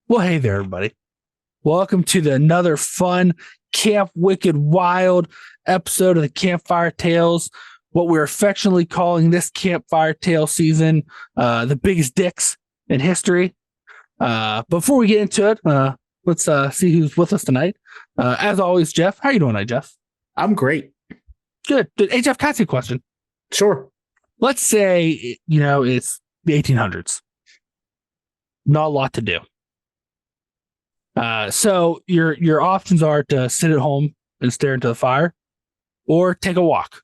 Well, hey there, everybody. Welcome to another fun Camp Wicked Wild episode of the Campfire Tales, what we're affectionately calling this Campfire Tale season, the biggest dicks in history. Before we get into it, let's see who's with us tonight. As always, Jeff. How you doing tonight, Jeff? I'm great. Good. Hey, Jeff, can I ask you a question? Sure. Let's say, it's the 1800s. Not a lot to do. So your options are to sit at home and stare into the fire or take a walk.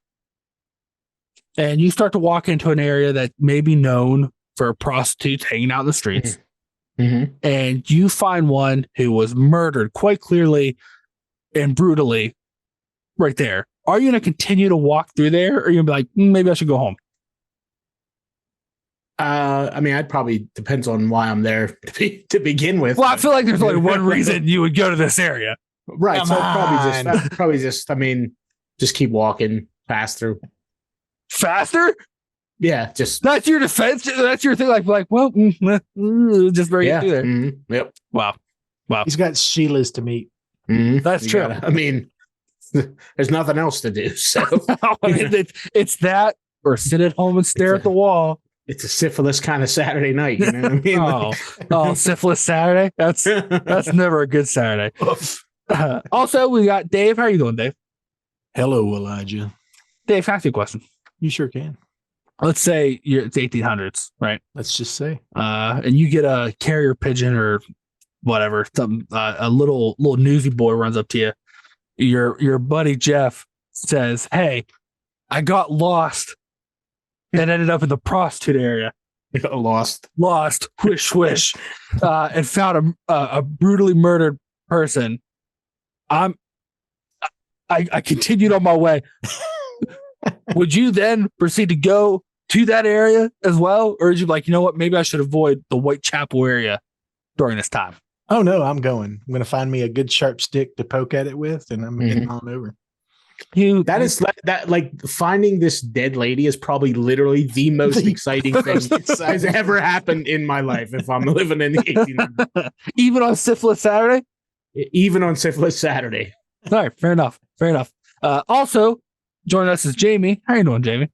And you start to walk into an area that may be known for prostitutes hanging out in the streets. Mm-hmm. And you find one who was murdered quite clearly and brutally right there. Are you going to continue to walk through there, or are you going to be like, maybe I should go home? I'd probably depends on why I'm there to begin with. Well, I feel like there's only one reason you would go to this area. Right. So just keep walking faster. Faster? Yeah. Just that's your defense. That's your thing. Like, just bring it through there. Mm-hmm. Yep. Wow. He's got Sheila's to meet. Mm-hmm. That's true. There's nothing else to do. So it's that or sit at home and stare at the wall. It's a syphilis kind of Saturday night. You know what I mean? Syphilis Saturday. That's never a good Saturday. Also, we got Dave. How are you doing, Dave? Hello, Elijah. Dave, can I ask you a question? You sure can. Let's say it's 1800s, right? Let's just say. And you get a carrier pigeon or whatever, something. A little newsy boy runs up to you. Your buddy Jeff says, "Hey, I got lost and ended up in the prostitute area. Lost, wish, and found a brutally murdered person. I continued on my way. Would you then proceed to go to that area as well, or is you like, you know what? Maybe I should avoid the Whitechapel area during this time." Oh no, I'm going. I'm going to find me a good sharp stick to poke at it with, and I'm getting on over. Finding this dead lady is probably literally the most exciting thing that's ever happened in my life. If I'm living in the 1800s, even on Syphilis Saturday. All right, fair enough. Also joining us is Jamie. How you doing, Jamie?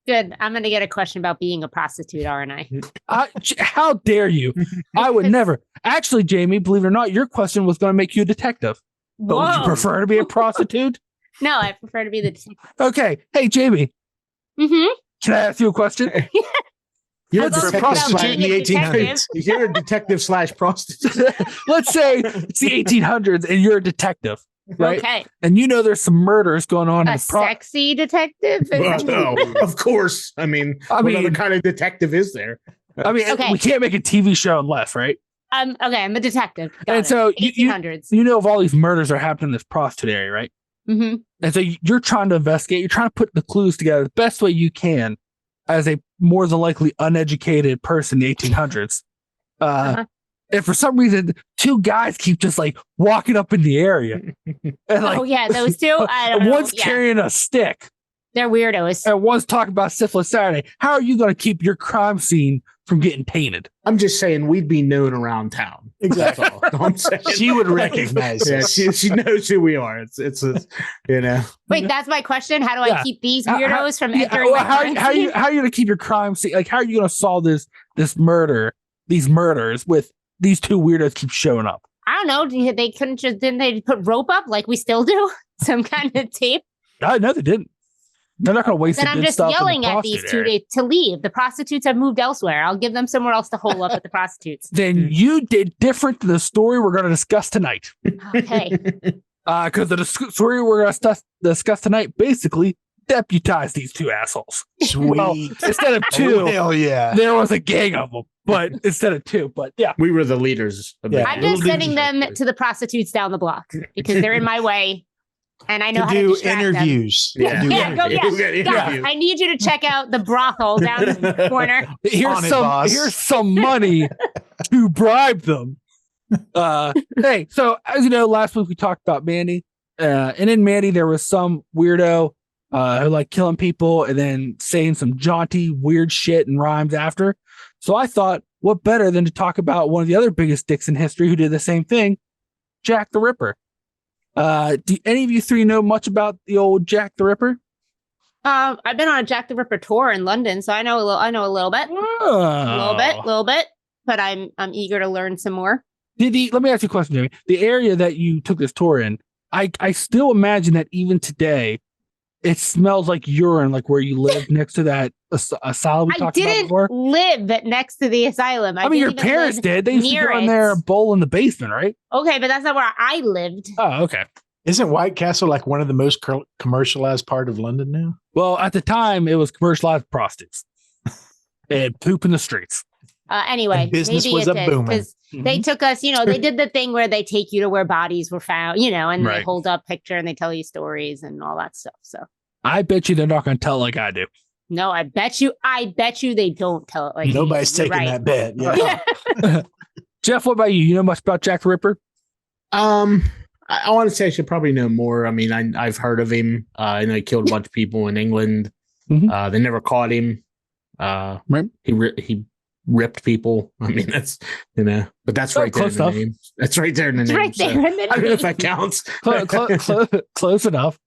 Good. I'm going to get a question about being a prostitute, aren't I? How dare you? I would never. Actually, Jamie, believe it or not, your question was going to make you a detective. But would you prefer to be a prostitute? No, I prefer to be the detective. Okay. Hey, Jamie. Mm-hmm. Can I ask you a question? You're a prostitute in the 1800s. You're a detective / prostitute. Let's say it's the 1800s and you're a detective, right? Okay. And you know there's some murders going on. Sexy detective? Well, no, of course. What other kind of detective is there? We can't make a TV show unless, right? Okay, I'm a detective. So 1800s. you know if all these murders are happening in this prostitute area, right? Mm-hmm. And so you're trying to investigate. You're trying to put the clues together the best way you can as a more than likely uneducated person in the 1800s. And for some reason, two guys keep just like walking up in the area. And those two. I don't know. One's carrying a stick. They're weirdos. And one's talking about Syphilis Saturday. How are you going to keep your crime scene from getting tainted? I'm just saying we'd be known around town. Exactly. That's all I'm saying. She would recognize us. Yeah, she knows who we are. It's Wait, that's my question. How do I keep these weirdos from entering my crime how are you scene? going to keep your crime scene? Like, how are you going to solve these murders with these two weirdos keep showing up? I don't know. They didn't they put rope up like we still do? Some kind of tape? No, they didn't. They're not going to waste. Then I'm just yelling at these two to leave. The prostitutes have moved elsewhere. I'll give them somewhere else to hole up at the prostitutes. Then you did different to the story we're going to discuss tonight. Okay. Because the story we're going to discuss tonight basically deputized these two assholes. Sweet. Well, instead of two, hell yeah, there was a gang of them. But instead of two, we were the leaders. I'm just sending them to the prostitutes down the block because they're in my way. And I know how to do distract interviews. Them. Yeah. I need you to check out the brothel down in the corner. Here's some money to bribe them. Hey, so as you know, last week we talked about Mandy. And in Mandy, there was some weirdo who liked killing people and then saying some jaunty, weird shit and rhymes after. So I thought what better than to talk about one of the other biggest dicks in history who did the same thing, Jack the Ripper. Do any of you three know much about the old Jack the Ripper? I've been on a Jack the Ripper tour in London, so I know a little bit. Oh. A little bit, but I'm eager to learn some more. Let me ask you a question, Jamie. The area that you took this tour in, I still imagine that even today, it smells like urine, like where you live next to that asylum we talked about before. I didn't live next to the asylum. I mean, your parents did. They used to go in there and bowl in the basement, right? Okay, but that's not where I lived. Oh, okay. Isn't White Castle like one of the most commercialized part of London now? Well, at the time, it was commercialized prostitutes and poop in the streets. Anyway, and business was a booming because they took us. They did the thing where they take you to where bodies were found. And Right. they hold up picture and they tell you stories and all that stuff. So I bet you they're not going to tell like I do. no, I bet you they don't tell it like nobody's you. taking that bet. Yeah. Jeff, what about you? You know much about Jack the Ripper? I want to say I should probably know more. I mean, I've heard of him. I know he killed a bunch of people in England. Mhm. They never caught him. Right. He ripped people. I mean, that's but that's right there in the name. That's right there in the name. Right there in the I don't know if name. that counts. Close enough.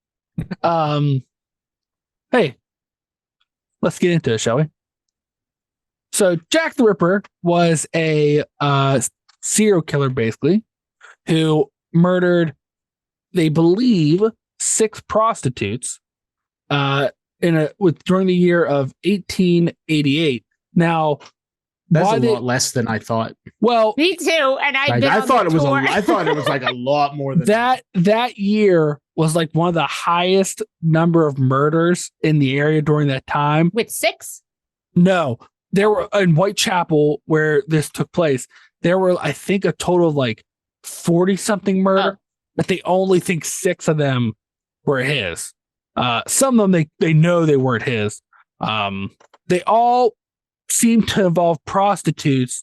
Hey, let's get into it, shall we? So Jack the Ripper was a serial killer, basically, who murdered, they believe, 6 prostitutes during the year of 1888. Now, That's a lot less than I thought. Well, Me too. And I thought it was like a lot more than that year was like one of the highest number of murders in the area during that time. with 6. No, there were in Whitechapel where this took place. There were, I think, a total of like 40 something murder, but they only think 6 of them were his. Some of them they know they weren't his. They all seem to involve prostitutes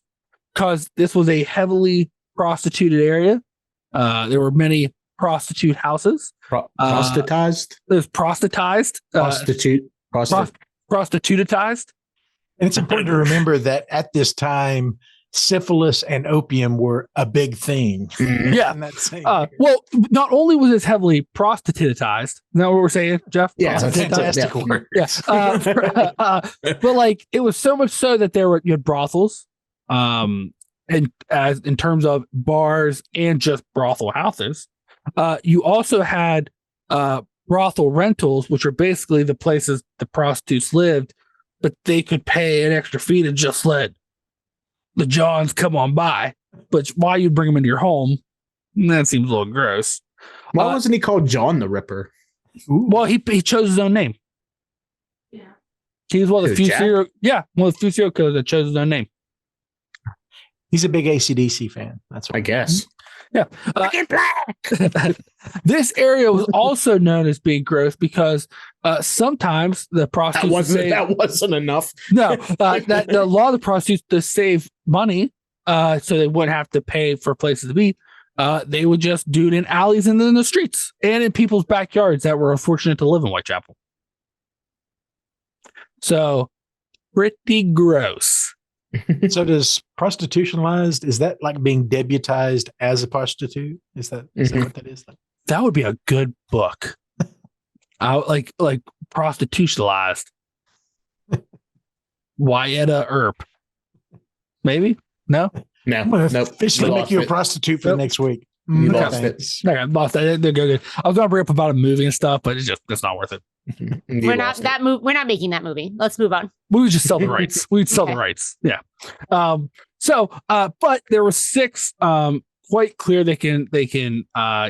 because this was a heavily prostituted area. There were many prostitute houses. Prostitutized? There's prostitutized. Prostitutized. And it's important to remember that at this time, syphilis and opium were a big thing. Yeah. In that same Well, not only was this heavily prostitutized, is that what we're saying, Jeff? Yeah, That's a fantastic yeah. word. Yeah. But like it was so much so that you had brothels, and as in terms of bars and just brothel houses. You also had brothel rentals, which are basically the places the prostitutes lived, but they could pay an extra fee to just let the Johns come on by. But why you'd bring them into your home, that seems a little gross. Why wasn't he called John the Ripper? Well, he chose his own name. Yeah. He was one of the few serial killers that chose his own name. He's a big AC/DC fan. That's what I guess. Yeah. This area was also known as being gross because sometimes the prostitutes that wasn't enough. No, that a lot of the prostitutes to save money, so they wouldn't have to pay for places to be. They would just do it in alleys and in the streets and in people's backyards that were unfortunate to live in Whitechapel. So pretty gross. So does prostitutionalized, is that like being debutized as a prostitute? Is that what that is? That would be a good book. Like prostitutionalized. Wyetta Earp. Maybe? No? No. I'm going to Nope. officially You make lost you a it. prostitute for Nope. next week. You Okay, lost it. thanks. Okay, lost that. They're good. I was going to bring up about a movie and stuff, but it's not worth it. You We're not lost it. that move. We're not making that movie. Let's move on. We would just sell the rights. We'd sell the Okay. rights. Yeah. But there were 6 quite clear they can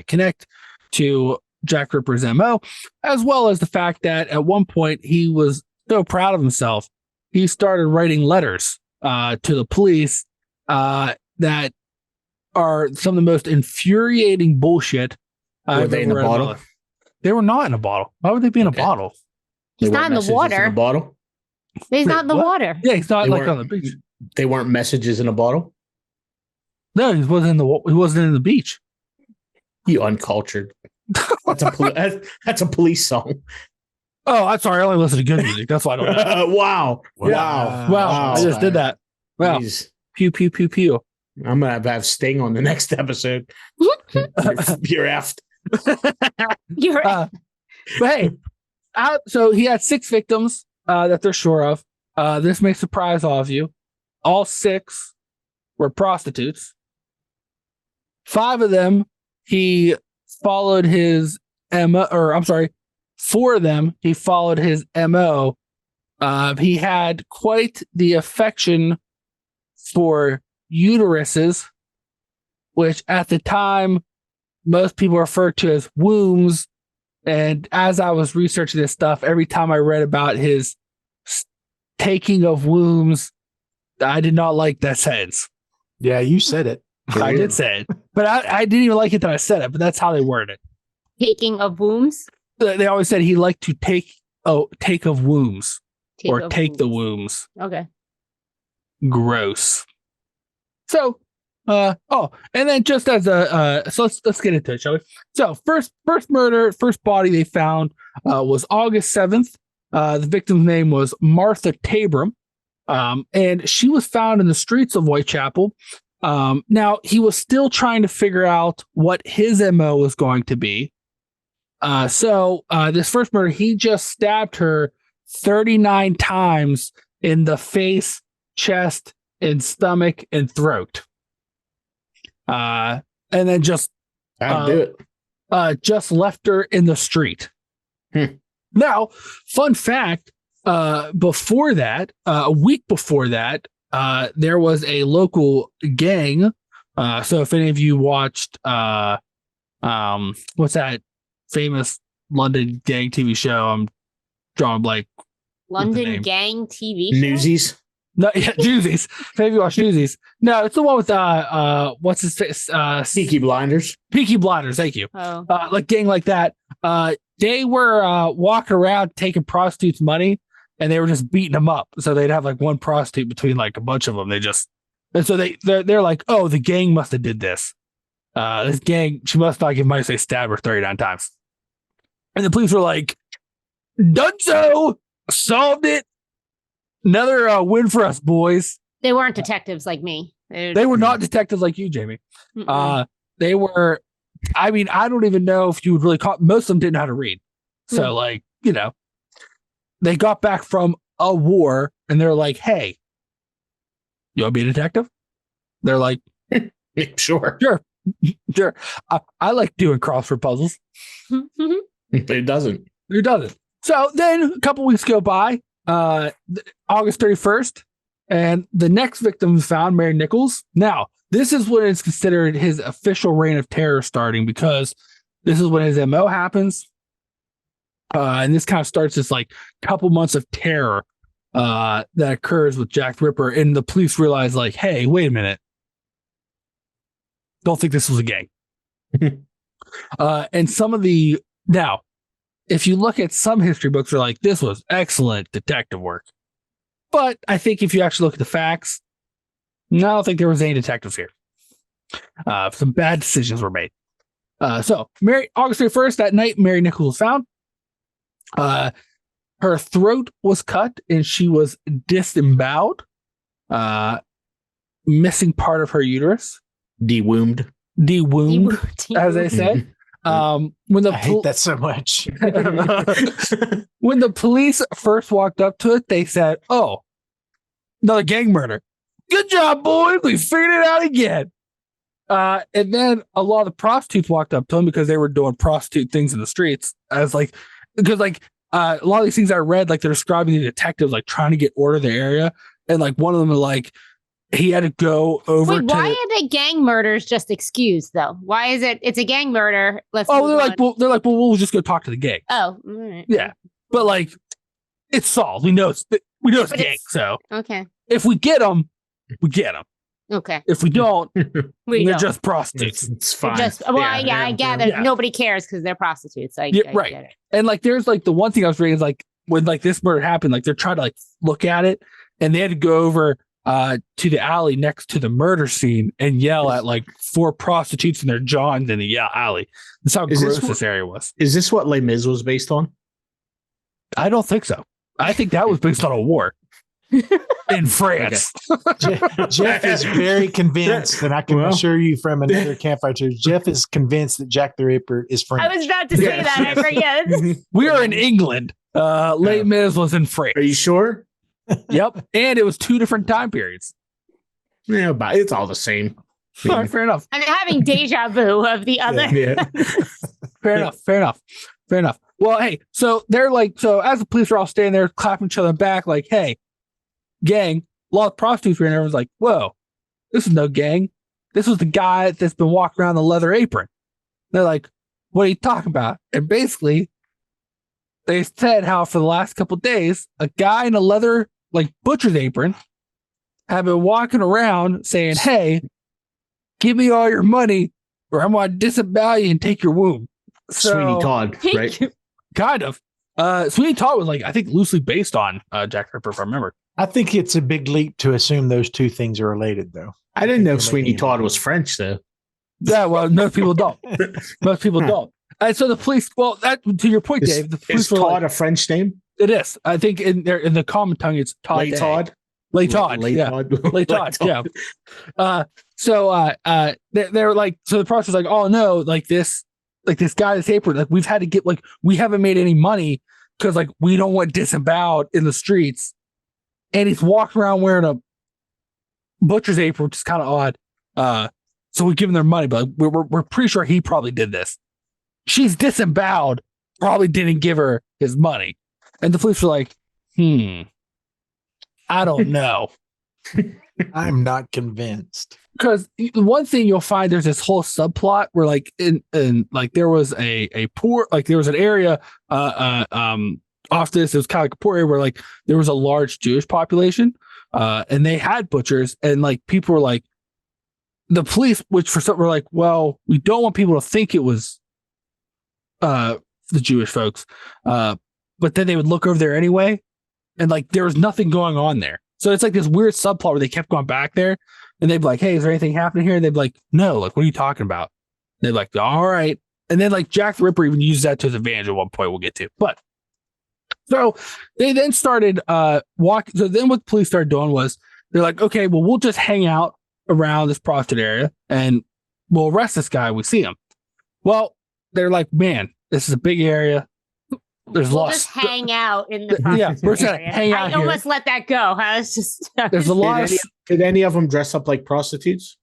connect to Jack Ripper's MO, as well as the fact that at one point he was so proud of himself, he started writing letters to the police that are some of the most infuriating bullshit. Were they in a ever read bottle? about. They were not in a bottle. Why would they be in a bottle? They He's not weren't in the messages water. In a bottle? He's not in the what? water. Yeah, he's not They like weren't- on the beach. They weren't messages in a bottle? No, he wasn't in the beach. You uncultured. That's a police song. Oh, I'm sorry. I only listen to good music. That's why I don't know. Wow. Wow. Wow. I just did that. Wow. Jeez. Pew, pew, pew, pew. I'm going to have Sting on the next episode. You're effed. You're But hey, so he had 6 victims that they're sure of. This may surprise all of you. All 6 were prostitutes. 5 of them, he followed his MO, or I'm sorry, 4 of them, he followed his MO. He had quite the affection for uteruses, which at the time most people referred to as wombs. And as I was researching this stuff, every time I read about his taking of wombs, I did not like that sentence. Yeah, you said it. I did say it, but I didn't even like it that I said it, but that's how they worded it. taking of wombs. They always said he liked to take of wombs or take the wombs. Okay. Gross. So, and then just as so let's get into it, shall we? So first body they found was August 7th. The victim's name was Martha Tabram, and she was found in the streets of Whitechapel. Now he was still trying to figure out what his MO was going to be. So this first murder, he just stabbed her 39 times in the face, chest, and stomach and throat. And then just just left her in the street. Now, fun fact, before that, a week before that, there was a local gang. So if any of you watched what's that famous London gang TV show? I'm drawing a blank. London gang TV show? Newsies. No, yeah, Newsies. If any of you watch Newsies. No, it's the one with what's his face? Peaky Blinders. Peaky Blinders, thank you. Oh. Like gang like that. They were walking around taking prostitutes' money, and they were just beating them up. So they'd have like one prostitute between like a bunch of them. And so they're like, oh, the gang must have did this. This gang, she must not give money, so they stabbed her 39 times. And the police were like, done so, solved it. Another win for us, boys. They weren't detectives like me. They were not detectives like you, Jamie. They were, I mean, I don't even know if you would really call, most of them didn't know how to read. So like, you know, they got back from a war and they're like, hey, you want to be a detective? They're like, Sure. I like doing crossword puzzles. It doesn't. It doesn't. So then a couple weeks go by, August 31st, and the next victim was found, Mary Nichols. Now, this is when it's considered his official reign of terror starting, because this is when his MO happens. And this kind of starts this like couple months of terror that occurs with Jack the Ripper. And the police realize like, hey, wait a minute. Don't think this was a gang. And now, if you look at some history books, they're like, this was excellent detective work. But I think if you actually look at the facts, I don't think there was any detectives here. Some bad decisions were made. So August 31st, that night, Mary Nichols was found. Her throat was cut and she was disemboweled, missing part of her uterus. Dewombed, as they say. When I hate that so much. When the police first walked up to it, they said, "Oh, another gang murder. Good job, boys. We figured it out again." And then a lot of the prostitutes walked up to him because they were doing prostitute things in the streets. A lot of these things I read, like they're describing the detectives like trying to get order of the area, and like one of them like he had to go over. Wait, why are the gang murders just excused though? Why is it's a gang murder? They're like, we'll just go talk to the gang. Oh, all right. Yeah, but like it's solved. We know it's a gang. So okay, if we get them, we get them. Okay. If we don't, they're don't. just prostitutes. It's fine. I gather nobody cares because they're prostitutes. I right. Get it. And like, there's like the one thing I was reading is like when like this murder happened, like they're trying to like look at it, and they had to go over to the alley next to the murder scene and yell at like 4 prostitutes in their johns in the alley. That's how gross this area was. Is this what Les Mis was based on? I don't think so. I think that was based on a war. in France. Jeff is very convinced, and I can assure you from another campfire too. Jeff is convinced that Jack the Ripper is French. I was about to say that. I forget. We are in England. Les Mis was in France. Are you sure? Yep, and it was 2 different time periods. Yeah, but it's all the same. All right, fair enough. I'm having deja vu of the other. Yeah. Fair enough. Well, hey, so they're like, so as the police are all standing there clapping each other back, like, hey, gang, a lot of prostitutes were in there. Everyone's like, whoa, this is no gang. This was the guy that's been walking around the leather apron. They're like, what are you talking about? And basically, they said how for the last couple of days, a guy in a leather, like, butcher's apron had been walking around saying, hey, give me all your money or I'm going to disavow you and take your womb. So, Sweeney Todd, right? Kind of. Sweeney Todd was, like, I think loosely based on Jack the Ripper, if I remember. I think it's a big leap to assume those two things are related, though. I didn't know Sweeney Todd was French, though. Yeah, well, most people don't. Most people don't. And so the police, well, that to your point, Dave, the police Is Todd a French name? It is. I think in the common tongue, it's Todd. Lay Todd? Lay Todd. Yeah. Lay Todd. Yeah. So they're like, so the process is like, oh no, like this guy, this apron, like we've had to get, like, we haven't made any money because, like, we don't want disemboweled in the streets. And he's walking around wearing a butcher's apron, which is kind of odd. So we give him their money, but we're pretty sure he probably did this. She's disemboweled, probably didn't give her his money. And the police were like, I don't know. I'm not convinced. Because one thing you'll find, there's this whole subplot where, like, in like there was a poor, like there was an area off this, it was kind of like a poor area where, like, there was a large Jewish population, and they had butchers, and, like, people were like, the police, which for some were like, well, we don't want people to think it was the Jewish folks, but then they would look over there anyway, and, like, there was nothing going on there. So it's like this weird subplot where they kept going back there, and they'd be like, hey, is there anything happening here? And they'd be like, no, like, what are you talking about? And they'd be like, all right. And then, like, Jack the Ripper even used that to his advantage at one point we'll get to. But so they then started walking. So then what the police started doing was they're like, okay, well, we'll just hang out around this prostitute area and we'll arrest this guy when we see him. Well, they're like, man, this is a big area. There's we'll lots. Just hang out in the prostitute yeah, we're just area. hang out I almost let that go. I was just there's a lot. Did any of them dress up like prostitutes?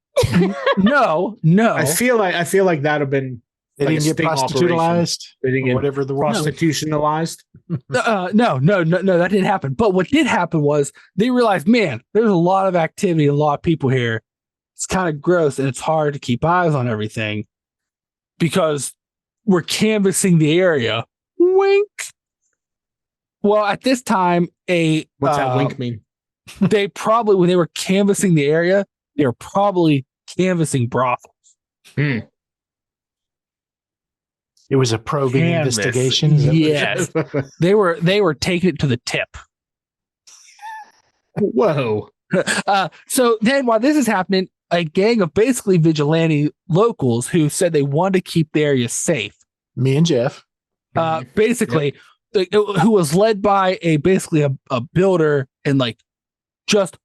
No. I feel like that'd have been. They like didn't get prostitutionalized. They didn't get whatever the word. prostitutionalized. No, that didn't happen. But what did happen was they realized, man, there's a lot of activity, a lot of people here. It's kind of gross, and it's hard to keep eyes on everything because we're canvassing the area. Wink. Well, at this time, what's that wink mean? They probably, when they were canvassing the area, they were probably canvassing brothels. It was a probing investigation. Yes, they were taking it to the tip. Whoa. So then, while this is happening, a gang of basically vigilante locals who said they wanted to keep the area safe. Me and Jeff. Basically, who was led by basically a builder and, like, just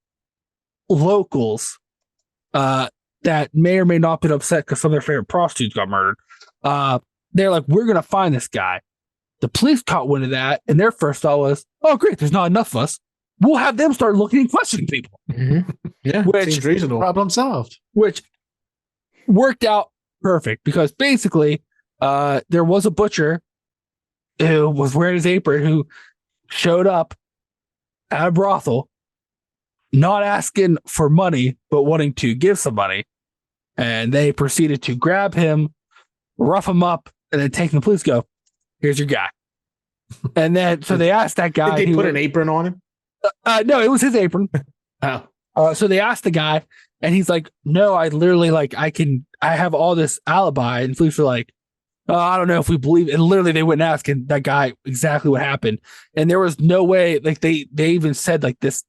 locals that may or may not have been upset because some of their favorite prostitutes got murdered. They're like, we're going to find this guy. The police caught wind of that, and their first thought was, oh, great, there's not enough of us. We'll have them start looking and questioning people. Mm-hmm. Yeah, which seems reasonable. Problem solved. Which worked out perfect because basically there was a butcher who was wearing his apron who showed up at a brothel, not asking for money, but wanting to give some money. And they proceeded to grab him, rough him up, and then take the police, go, here's your guy. And then, so they asked that guy. Did they put an apron on him? No, it was his apron. Oh. So they asked the guy, and he's like, no, I literally, like, I have all this alibi. And police were like, oh, I don't know if we believe it. And literally they went and asked that guy exactly what happened. And there was no way, like, they even said, like, this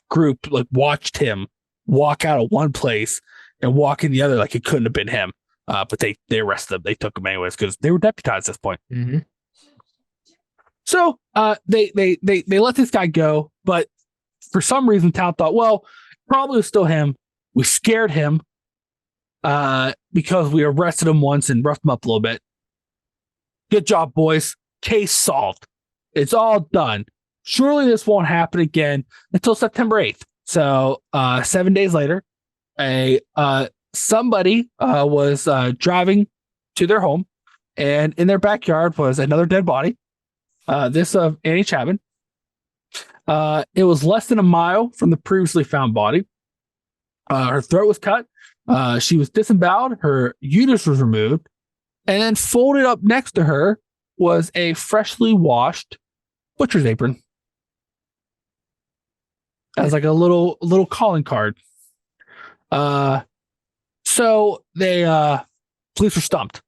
group, like, watched him walk out of one place and walk in the other, like it couldn't have been him. But they arrested him. They took him anyways because they were deputized at this point. Mm-hmm. So they let this guy go, but for some reason, town thought, well, probably was still him. We scared him because we arrested him once and roughed him up a little bit. Good job, boys. Case solved. It's all done. Surely this won't happen again until September 8th. So 7 days later, somebody was driving to their home, and in their backyard was another dead body. This of Annie Chapman. It was less than a mile from the previously found body. Her throat was cut. She was disemboweled. Her uterus was removed. And then folded up next to her was a freshly washed butcher's apron. As like a little calling card. So they police were stumped.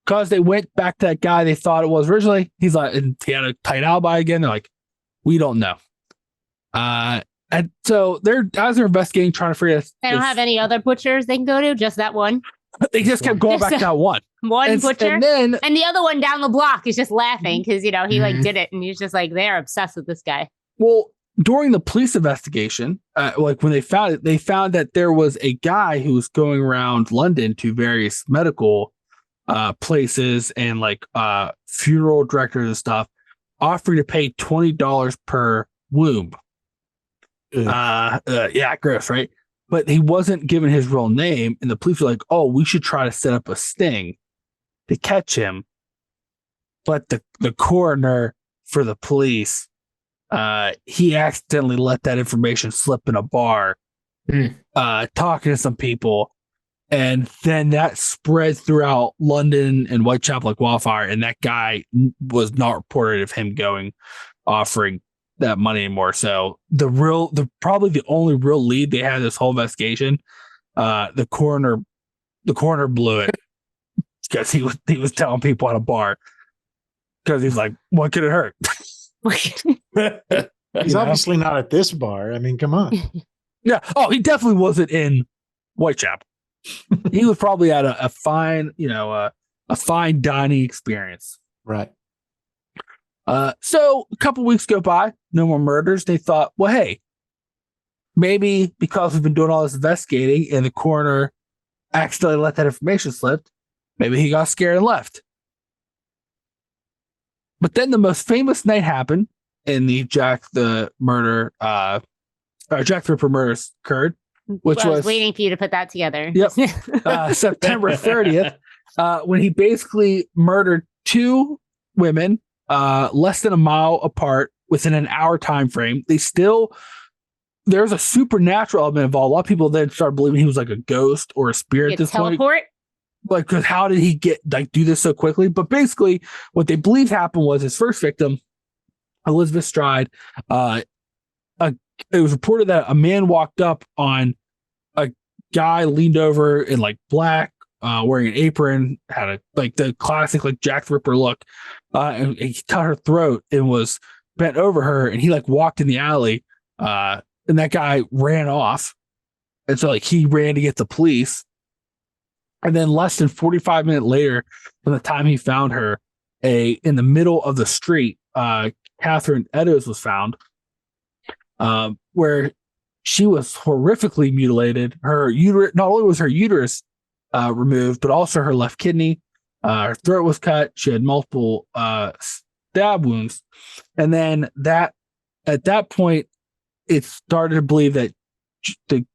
Because they went back to that guy they thought it was originally. He's like, and he had a tight alibi again. They're like, we don't know. And so they're investigating, trying to figure out. They don't have any other butchers they can go to, just that one. They just kept going back to that one. One butcher. And the other one down the block is just laughing because, he like did it. And he's just like, they're obsessed with this guy. Well, during the police investigation, like when they found it, they found that there was a guy who was going around London to various medical places and like funeral directors and stuff, offering to pay $20 per womb. Yeah, gross, right? But he wasn't given his real name, and the police were like, "Oh, we should try to set up a sting to catch him." But the coroner for the police, he accidentally let that information slip in a bar, talking to some people, and then that spread throughout London and Whitechapel like wildfire. And that guy was not reported of him offering that money anymore. So probably the only real lead they had this whole investigation, the coroner blew it because he was telling people at a bar because he's like, what could it hurt? He's obviously not at this bar. I mean, come on. Yeah. Oh, he definitely wasn't in Whitechapel. He was probably at a fine, a fine dining experience. Right. So a couple weeks go by, no more murders. They thought, well, hey, maybe because we've been doing all this investigating and the coroner accidentally let that information slip, maybe he got scared and left. But then the most famous night happened in the Jack the Ripper murders occurred, which I was waiting for you to put that together. Yep. September 30th, when he basically murdered two women less than a mile apart within an hour time frame. There's a supernatural element involved. A lot of people then start believing he was like a ghost or a spirit at this teleport? point. Like, because how did he do this so quickly? But basically, what they believe happened was his first victim, Elizabeth Stride. It was reported that a man walked up on a guy leaned over in like black, wearing an apron, had the classic like Jack the Ripper look, and he cut her throat and was bent over her, and he like walked in the alley, and that guy ran off, and so like he ran to get the police, and then less than 45 minutes later, from the time he found her, in the middle of the street, Catherine Eddowes was found, where she was horrifically mutilated. Her uterus, not only was her uterus removed, but also her left kidney. Her throat was cut. She had multiple stab wounds. And then at that point, it started to believe that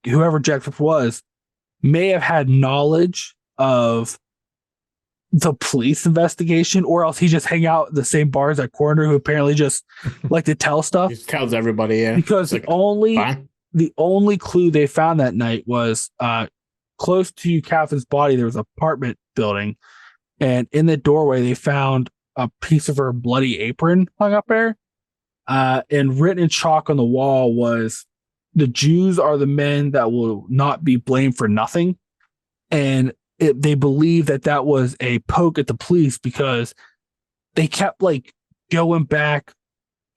whoever Jack Ripper was may have had knowledge of the police investigation, or else he just hang out at the same bars that coroner who apparently just like to tell stuff. He tells everybody, yeah. Because the only clue they found that night was close to Catherine's body, there was an apartment building, and in the doorway they found a piece of her bloody apron hung up there, and written in chalk on the wall was, "The Jews are the men that will not be blamed for nothing." And they believe that was a poke at the police because they kept like going back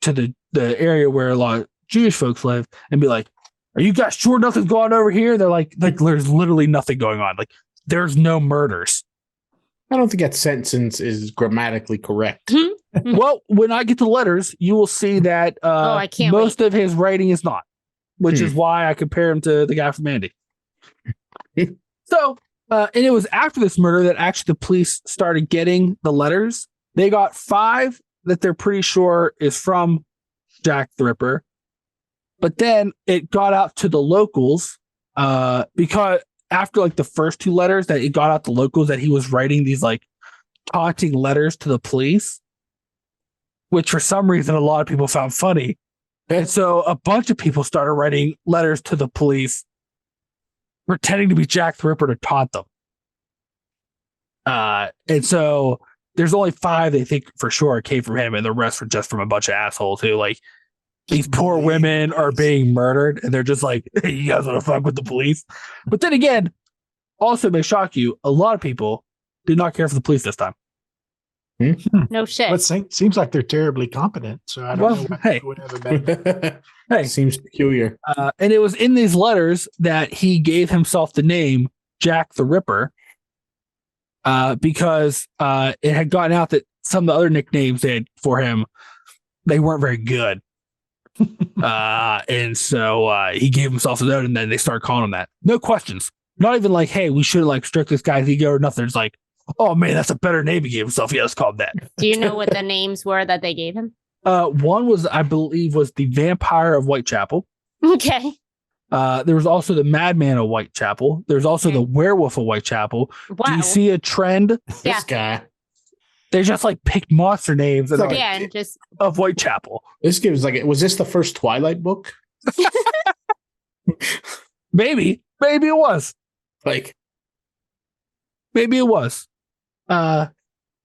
to the area where a lot of Jewish folks live and be like, "Are you guys sure nothing's going on over here?" They're like there's literally nothing going on. Like there's no murders. I don't think that sentence is grammatically correct. Well, when I get to letters, you will see that I can't most of his writing is not. which is why I compare him to the guy from Mandy. So, and it was after this murder that actually the police started getting the letters. They got 5 that they're pretty sure is from Jack the Ripper. But then it got out to the locals because after like the first 2 letters that it got out to locals that he was writing these like taunting letters to the police, which for some reason a lot of people found funny. And so a bunch of people started writing letters to the police pretending to be Jack the Ripper to taunt them. And so there's only 5 they think for sure came from him, and the rest were just from a bunch of assholes who like these poor women are being murdered, and they're just like, hey, you guys want to fuck with the police? But then again, also may shock you, a lot of people did not care for the police this time. No shit. Well, it seems like they're terribly competent. So I don't know why hey. they would have a better. Hey, Seems peculiar. and it was in these letters that he gave himself the name Jack the Ripper, because it had gotten out that some of the other nicknames they had for him, they weren't very good. And so he gave himself the note, and then they started calling him that. No questions. Not even like, hey, we should like stroke this guy's ego or nothing. It's like, oh man, that's a better name he gave himself. Yeah, let's call him that. Do you know what the names were that they gave him? One was, I believe, was the Vampire of Whitechapel. Okay. There was also the Madman of Whitechapel. There's also the Werewolf of Whitechapel. Wow. Do you see a trend? This guy. They just like picked monster names It's like and just of Whitechapel. This gives like, was this the first Twilight book? Maybe it was. Like, Maybe it was. My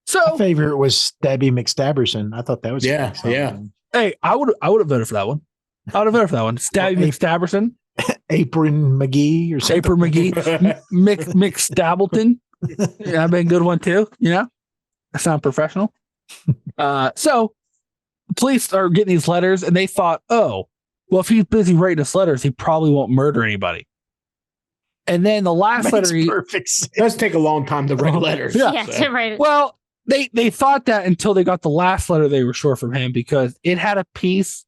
So favorite was Stabby McStabberson. I thought that was Yeah, something. yeah. hey, I would have voted for that one. I would have voted for that one. Stabby Well, McStabberson, Apron McGee or something. Saper McGee, Mick Stableton. Yeah, that'd been a good one too. You know, I sound professional. So police are getting these letters, and they thought, oh, well, if he's busy writing us letters, he probably won't murder anybody. And then the last Makes letter, perfect sense. It does take a long time to write letters. Yeah. to write it. well, they thought that until they got the last letter they were sure from him, because it had a piece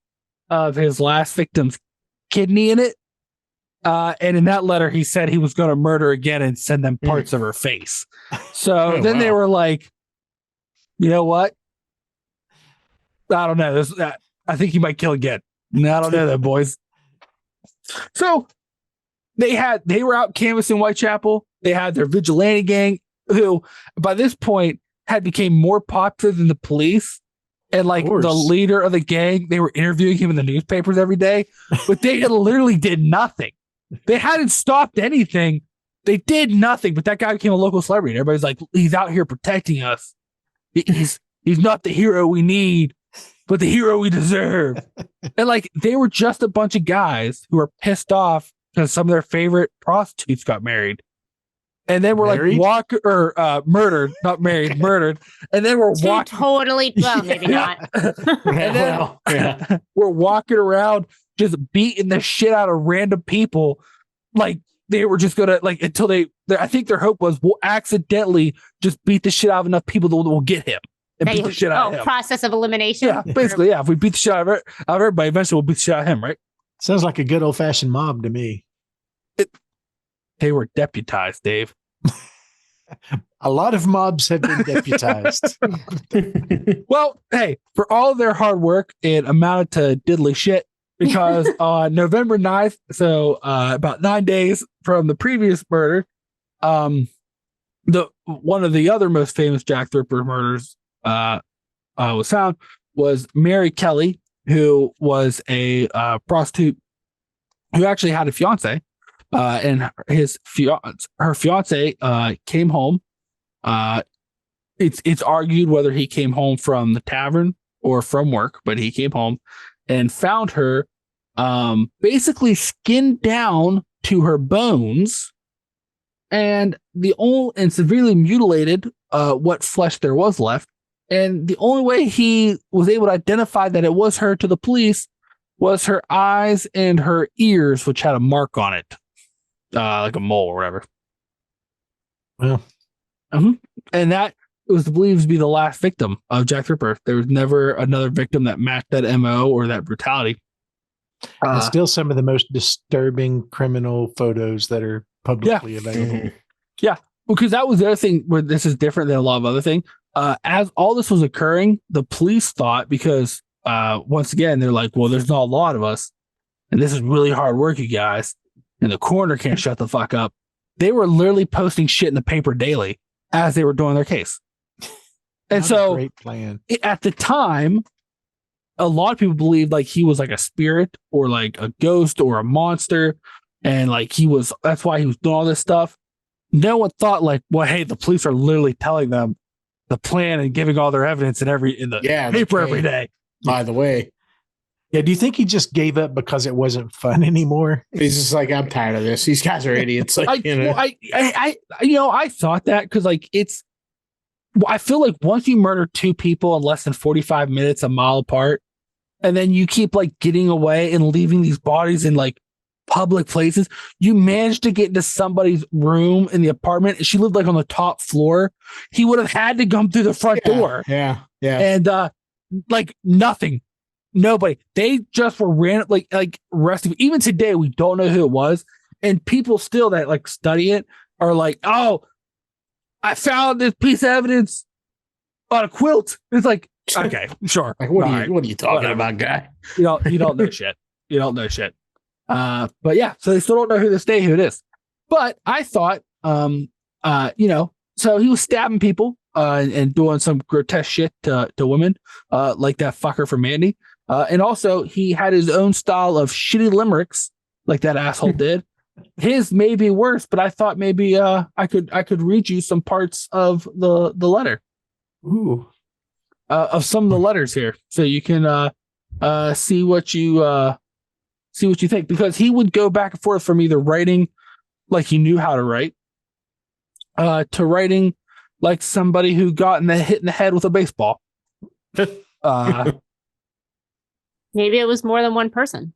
of his last victim's kidney in it. And in that letter, he said he was going to murder again and send them parts of her face. So then they were like, you know what? I don't know. I think he might kill again. No, I don't know that, boys. So they were out canvassing Whitechapel. They had their vigilante gang, who by this point had become more popular than the police. And like the leader of the gang, they were interviewing him in the newspapers every day, but they literally did nothing. They hadn't stopped anything. They did nothing, but that guy became a local celebrity. Everybody's like, he's out here protecting us. He's not the hero we need, but the hero we deserve. And like, they were just a bunch of guys who were pissed off because some of their favorite prostitutes got married. And then we're Married? like murdered, not married, murdered. And then we're Two walking. totally, well, maybe not. And then we're walking around just beating the shit out of random people. Like they were just gonna like until I think their hope was we'll accidentally just beat the shit out of enough people that will get him and beat the shit out of him. Process of elimination. Yeah, basically, yeah. If we beat the shit out of everybody, eventually we'll beat the shit out of him, right? Sounds like a good old fashioned mob to me. They were deputized, Dave. A lot of mobs have been deputized. Well, hey, for all of their hard work, it amounted to diddly shit because on November 9th, so about 9 days from the previous murder, one of the other most famous Jack the Ripper murders was found was Mary Kelly, who was a prostitute who actually had a fiance. And her fiance came home. It's argued whether he came home from the tavern or from work, but he came home and found her basically skinned down to her bones and severely mutilated what flesh there was left. And the only way he was able to identify that it was her to the police was her eyes and her ears, which had a mark on it. Like a mole or whatever. Well, and that was believed to be the last victim of Jack the Ripper. There was never another victim that matched that MO or that brutality. And still some of the most disturbing criminal photos that are publicly available. Yeah, because that was the other thing where this is different than a lot of other things. As all this was occurring, the police thought, because once again, they're like, well, there's not a lot of us, and this is really hard work, you guys, and the coroner can't shut the fuck up. They were literally posting shit in the paper daily as they were doing their case. And so great plan. At the time, a lot of people believed like he was like a spirit or like a ghost or a monster. And like that's why he was doing all this stuff. No one thought like, well, hey, the police are literally telling them the plan and giving all their evidence in the paper every day. By the way. Yeah, do you think he just gave up because it wasn't fun anymore? He's just like, I'm tired of this. These guys are idiots. Like, I thought that because like I feel like once you murder two people in less than 45 minutes a mile apart, and then you keep like getting away and leaving these bodies in like public places, you managed to get into somebody's room in the apartment. She lived like on the top floor. He would have had to come through the front door. Yeah. And like nothing. Nobody. They just were like arresting. Even today, we don't know who it was. And people still that like study it are like, oh, I found this piece of evidence on a quilt. It's like, okay, sure. Like, what are you talking about, guy? You don't know shit. You don't know shit. But yeah, so they still don't know who it is. But I thought, so he was stabbing people and doing some grotesque shit to women, like that fucker from Mandy. And also he had his own style of shitty limericks, like that asshole did. His may be worse, but I thought maybe I could read you some parts of the letter. Ooh. Of some of the letters here, so you can see what you think, because he would go back and forth from either writing like he knew how to write, to writing like somebody who got hit in the head with a baseball. Maybe it was more than one person.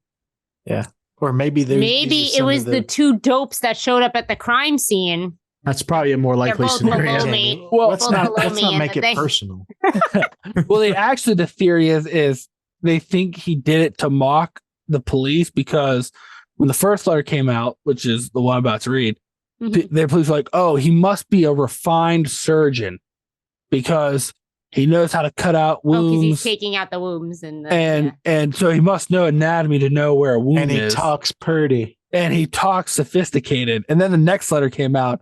Yeah. Or maybe it was the two dopes that showed up at the crime scene. That's probably a more likely scenario. Well, let's not make it personal. Well, the theory is they think he did it to mock the police, because when the first letter came out, which is the one I'm about to read, the police were like, oh, he must be a refined surgeon because he knows how to cut out wounds. Oh, because he's taking out the wounds and so he must know anatomy to know where a wound is. And he talks pretty. And he talks sophisticated. And then the next letter came out,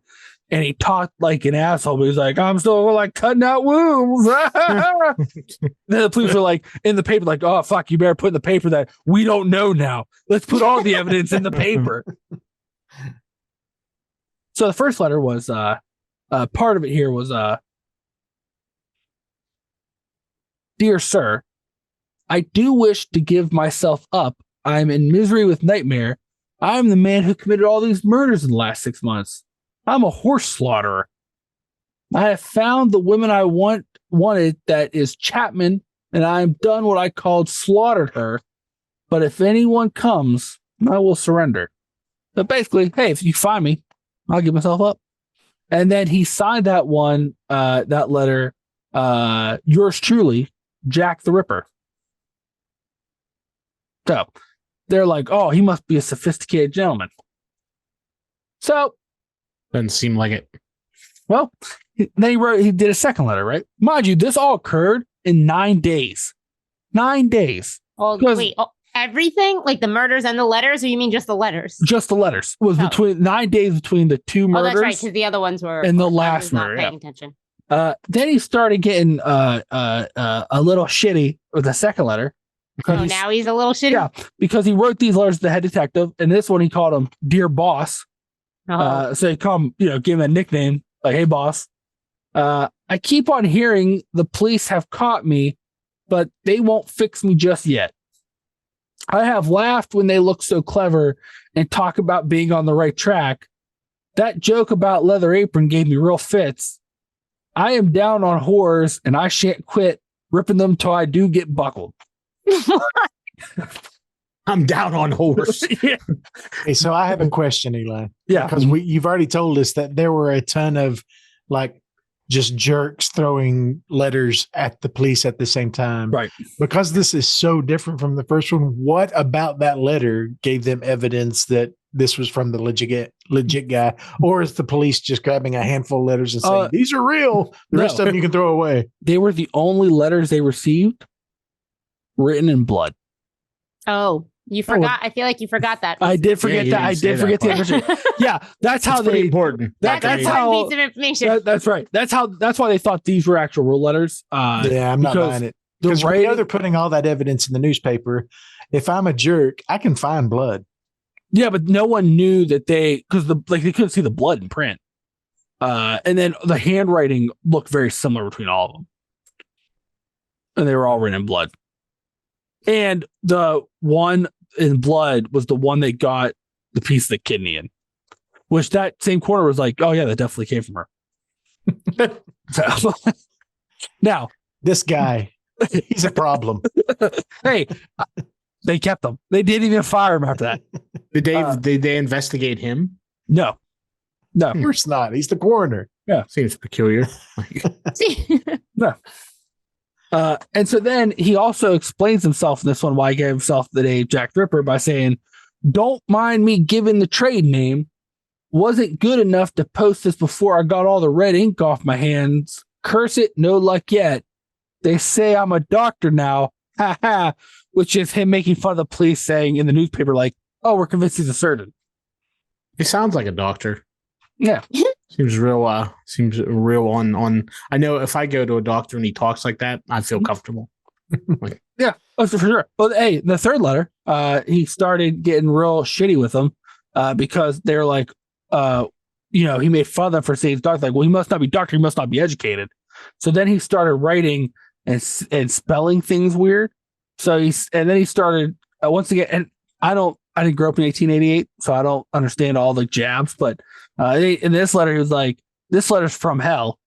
and he talked like an asshole, but he's like, I'm still like cutting out wounds. Then the police were like in the paper, like, oh, fuck, you better put in the paper that we don't know now. Let's put all the evidence in the paper. So the first letter was, part of it here was, Dear Sir, I do wish to give myself up. I'm in misery with nightmare. I'm the man who committed all these murders in the last 6 months. I'm a horse slaughterer. I have found the woman I wanted, that is Chapman, and I am done what I called slaughtered her. But if anyone comes, I will surrender. So basically, hey, if you find me, I'll give myself up. And then he signed that one, that letter, yours truly, Jack the Ripper. So they're like, oh, he must be a sophisticated gentleman. So doesn't seem like it. Well, then he did a second letter, right? Mind you, this all occurred in 9 days. 9 days. Oh, wait, everything? Like the murders and the letters, or you mean just the letters? Just the letters. It was between 9 days between the two murders. Oh, that's right, because the other ones were. And the last murder. Not paying attention. Then he started getting a little shitty with the second letter. Oh, now he's a little shitty? Yeah, because he wrote these letters to the head detective, and this one he called him Dear Boss. So he called him, gave him a nickname, like, hey, boss. I keep on hearing the police have caught me, but they won't fix me just yet. I have laughed when they look so clever and talk about being on the right track. That joke about Leather Apron gave me real fits. I am down on whores, and I shan't quit ripping them till I do get buckled. I'm down on horse. Yeah. Hey, so I have a question, Eli. Yeah. Because you've already told us that there were a ton of like just jerks throwing letters at the police at the same time. Right. Because this is so different from the first one, what about that letter gave them evidence that this was from the legit guy? Or is the police just grabbing a handful of letters and saying, these are real? The rest of them you can throw away. They were the only letters they received written in blood. Oh, you forgot. I feel like you forgot that. I did forget that. I did forget the information. Yeah, that's how they important. That's how piece of information. That's right. That's why they thought these were actual real letters. Yeah, I'm not buying it. Because we know they're putting all that evidence in the newspaper. If I'm a jerk, I can find blood. Yeah, but no one knew that they couldn't see the blood in print. And then the handwriting looked very similar between all of them, and they were all written in blood. And the one in blood was the one they got the piece of the kidney in, which that same corner was like, oh yeah, that definitely came from her. So, now this guy, he's a problem. Hey, they kept him. They didn't even fire him after that. Did they investigate him? No. Of course not. He's the coroner. Yeah, seems peculiar. No. And so then he also explains himself in this one why he gave himself the name Jack the Ripper by saying, don't mind me giving the trade name. Wasn't good enough to post this before I got all the red ink off my hands. Curse it, no luck yet. They say I'm a doctor now. Ha ha. Which is him making fun of the police saying in the newspaper, like, oh, we're convinced he's a surgeon. He sounds like a doctor. Yeah. Seems real on. I know if I go to a doctor and he talks like that, I feel comfortable. Yeah, for sure. But hey, the third letter, he started getting real shitty with them because they're like, he made fun of them for saying he's doctor. Like, well, he must not be doctor. He must not be educated. So then he started writing and spelling things weird. So then he started once again. And I didn't grow up in 1888, so I don't understand all the jabs. But in this letter, he was like, "This letter's from hell,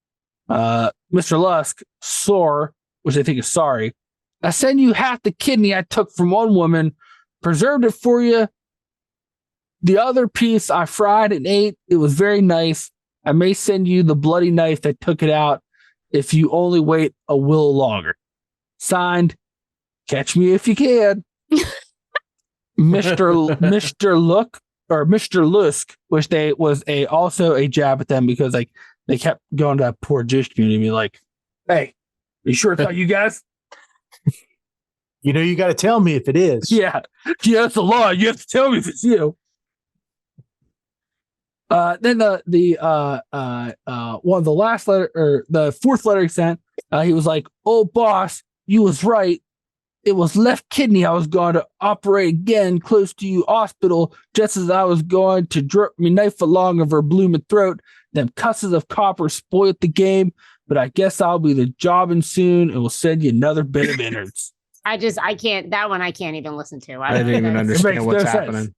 Mr. Lusk, sore," which I think is sorry. I send you half the kidney I took from one woman, preserved it for you. The other piece I fried and ate. It was very nice. I may send you the bloody knife that took it out if you only wait a little longer. Signed, catch me if you can. Mr. Lusk, which was also a jab at them because like they kept going to that poor Jewish community and be like, hey, you sure it's not you guys? You got to tell me if it is. Yeah, it's the law. You have to tell me if it's you. Then the one of the last letter or the fourth letter he sent, he was like, "Oh boss, you was right. It was left kidney I was going to operate again close to you hospital, just as I was going to drip me knife along of her blooming throat. Them cusses of copper spoiled the game, but I guess I'll be the jobbing soon and will send you another bit of innards." I can't. That one I can't even listen to. I didn't even understand what's happening.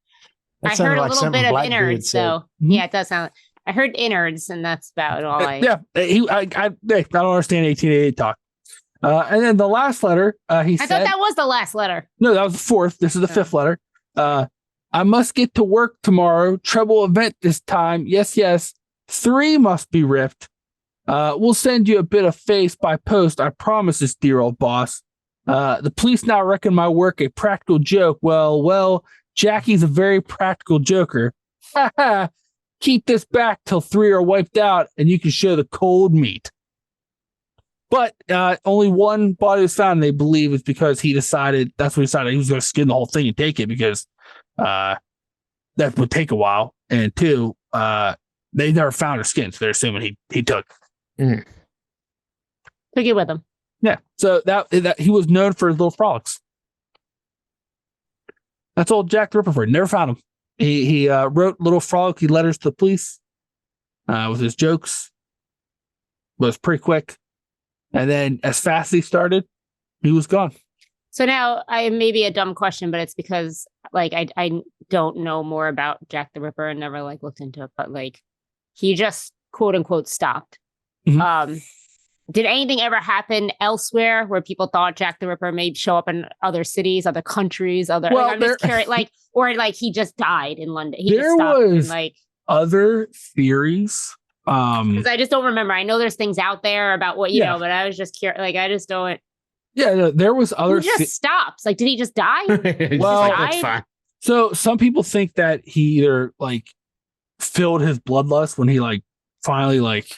I heard a little bit of innards, though. Yeah, it does sound. I heard innards, and that's about all I. Yeah, I don't understand 1888 talk. And then the last letter, he said, I thought that was the last letter. No, that was the fourth. This is the fifth letter. I must get to work tomorrow. Treble event this time. Yes. 3 must be ripped. We'll send you a bit of face by post. I promise this dear old boss. The police now reckon my work a practical joke. Well, Jackie's a very practical joker. Keep this back till 3 are wiped out and you can show the cold meat. But only one body was found, and they believe it's because he decided he was going to skin the whole thing and take it because that would take a while. And 2, they never found her skin, so they're assuming he took. Took it with him. Yeah. So that he was known for his little frolics. That's old Jack the Ripper for. Never found him. He wrote little frolicky letters to the police with his jokes. But it was pretty quick. And then as fast as he started, he was gone. So now I may be a dumb question, but it's because like I don't know more about Jack the Ripper and never like looked into it, but like he just quote unquote stopped. Mm-hmm. Did anything ever happen elsewhere where people thought Jack the Ripper may show up in other cities, other countries, I'm just curious, or he just died in London. He there just stopped was other theories Because I just don't remember. I know there's things out there about what you know, but I was just curious. Like, I just don't. Yeah, there was other. He just stops. Like, did he just die? Well, that's fine. So some people think that he either like filled his bloodlust when he like finally like